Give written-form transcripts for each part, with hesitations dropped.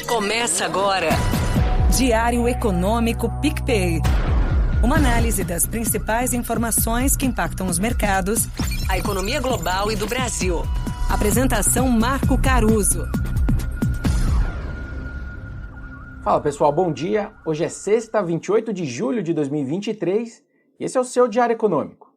Começa agora. Diário Econômico PicPay. Uma análise das principais informações que impactam os mercados, A economia global e do Brasil. Apresentação Marco Caruso. Fala pessoal, bom dia. Hoje é sexta, 28 de julho de 2023 e esse é o seu Diário Econômico.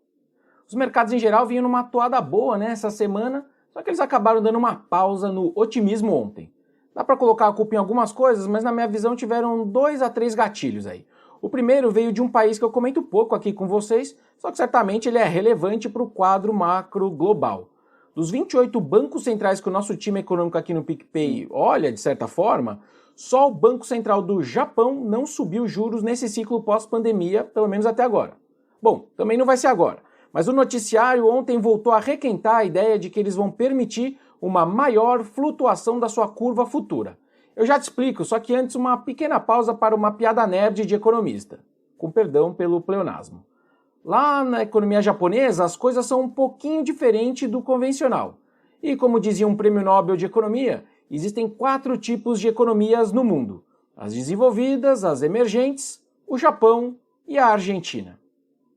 Os mercados em geral vinham numa toada boa essa semana, só que eles acabaram dando uma pausa no otimismo ontem. Dá para colocar a culpa em algumas coisas, mas na minha visão tiveram 2 a 3 gatilhos aí. O primeiro veio de um país que eu comento pouco aqui com vocês, só que certamente ele é relevante para o quadro macro global. Dos 28 bancos centrais que o nosso time econômico aqui no PicPay olha, de certa forma, só o Banco Central do Japão não subiu juros nesse ciclo pós-pandemia, pelo menos até agora. Bom, também não vai ser agora, mas o noticiário ontem voltou a requentar a ideia de que eles vão permitir uma maior flutuação da sua curva futura. Eu já te explico, só que antes uma pequena pausa para uma piada nerd de economista, com perdão pelo pleonasmo. Lá na economia japonesa, as coisas são um pouquinho diferentes do convencional. E como dizia um prêmio Nobel de Economia, existem 4 tipos de economias no mundo: as desenvolvidas, as emergentes, o Japão e a Argentina.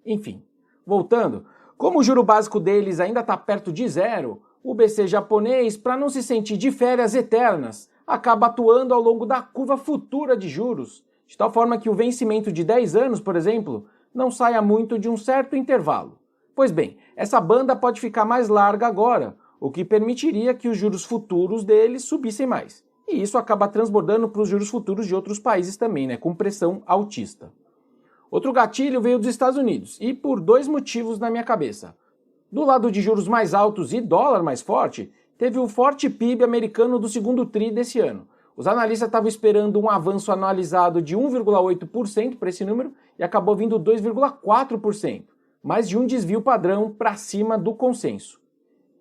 Enfim, voltando, como o juro básico deles ainda está perto de zero, o BC japonês, para não se sentir de férias eternas, acaba atuando ao longo da curva futura de juros, de tal forma que o vencimento de 10 anos, por exemplo, não saia muito de um certo intervalo. Pois bem, essa banda pode ficar mais larga agora, o que permitiria que os juros futuros deles subissem mais. E isso acaba transbordando para os juros futuros de outros países também, com pressão altista. Outro gatilho veio dos Estados Unidos, e por 2 motivos na minha cabeça. Do lado de juros mais altos e dólar mais forte, teve o forte PIB americano do segundo TRI desse ano. Os analistas estavam esperando um avanço anualizado de 1,8% para esse número e acabou vindo 2,4%, mais de um desvio padrão para cima do consenso.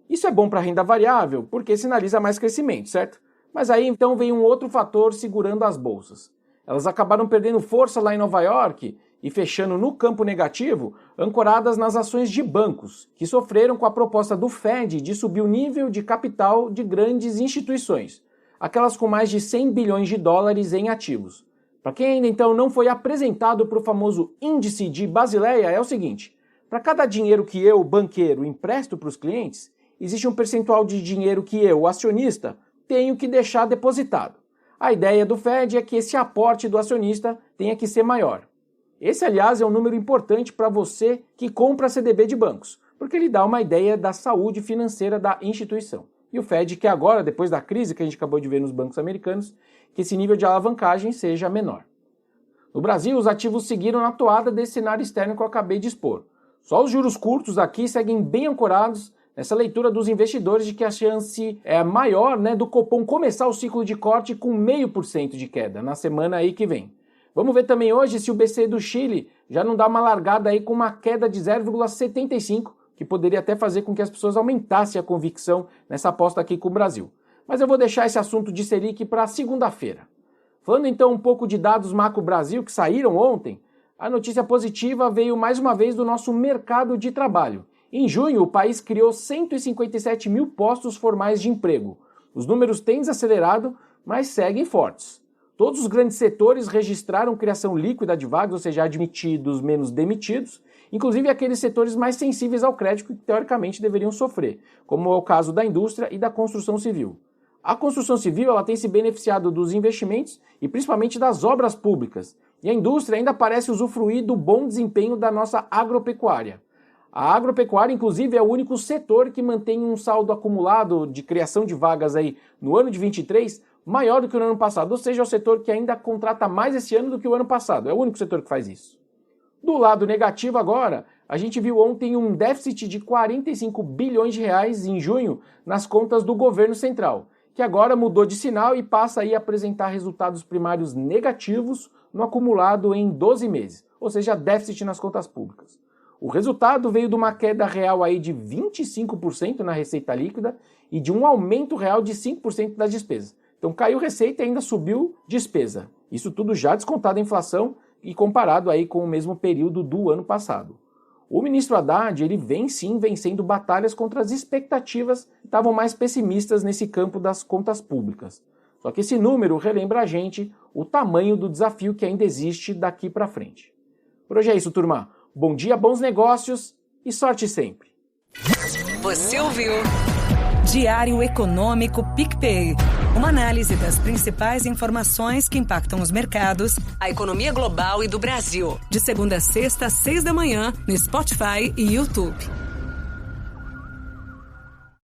Isso é bom para a renda variável porque sinaliza mais crescimento, certo? Mas aí então vem um outro fator segurando as bolsas. Elas acabaram perdendo força lá em Nova York e fechando no campo negativo, ancoradas nas ações de bancos, que sofreram com a proposta do Fed de subir o nível de capital de grandes instituições, aquelas com mais de 100 bilhões de dólares em ativos. Para quem ainda então não foi apresentado para o famoso índice de Basileia, é o seguinte: para cada dinheiro que eu, banqueiro, empresto para os clientes, existe um percentual de dinheiro que eu, acionista, tenho que deixar depositado. A ideia do Fed é que esse aporte do acionista tenha que ser maior. Esse, aliás, é um número importante para você que compra CDB de bancos, porque ele dá uma ideia da saúde financeira da instituição. E o Fed quer agora, depois da crise que a gente acabou de ver nos bancos americanos, que esse nível de alavancagem seja menor. No Brasil, os ativos seguiram na toada desse cenário externo que eu acabei de expor. Só os juros curtos aqui seguem bem ancorados nessa leitura dos investidores de que a chance é maior do Copom começar o ciclo de corte com 0,5% de queda na semana aí que vem. Vamos ver também hoje se o BC do Chile já não dá uma largada aí com uma queda de 0,75%, que poderia até fazer com que as pessoas aumentassem a convicção nessa aposta aqui com o Brasil. Mas eu vou deixar esse assunto de Selic para segunda-feira. Falando então um pouco de dados macro Brasil que saíram ontem, a notícia positiva veio mais uma vez do nosso mercado de trabalho. Em junho, o país criou 157 mil postos formais de emprego. Os números têm desacelerado, mas seguem fortes. Todos os grandes setores registraram criação líquida de vagas, ou seja, admitidos menos demitidos, inclusive aqueles setores mais sensíveis ao crédito que teoricamente deveriam sofrer, como é o caso da indústria e da construção civil. A construção civil ela tem se beneficiado dos investimentos e principalmente das obras públicas, e a indústria ainda parece usufruir do bom desempenho da nossa agropecuária. A agropecuária, inclusive, é o único setor que mantém um saldo acumulado de criação de vagas aí no ano de 23 maior do que no ano passado, ou seja, é o setor que ainda contrata mais esse ano do que o ano passado. É o único setor que faz isso. Do lado negativo agora, a gente viu ontem um déficit de 45 bilhões de reais em junho nas contas do governo central, que agora mudou de sinal e passa aí a apresentar resultados primários negativos no acumulado em 12 meses, ou seja, déficit nas contas públicas. O resultado veio de uma queda real aí de 25% na receita líquida e de um aumento real de 5% das despesas. Então caiu receita e ainda subiu despesa. Isso tudo já descontado a inflação e comparado aí com o mesmo período do ano passado. O ministro Haddad, ele vem sim vencendo batalhas contra as expectativas que estavam mais pessimistas nesse campo das contas públicas. Só que esse número relembra a gente o tamanho do desafio que ainda existe daqui para frente. Por hoje é isso, turma. Bom dia, bons negócios e sorte sempre. Você ouviu? Diário Econômico PicPay. Uma análise das principais informações que impactam os mercados, A economia global e do Brasil. de segunda a sexta, às 6 da manhã, no Spotify e YouTube.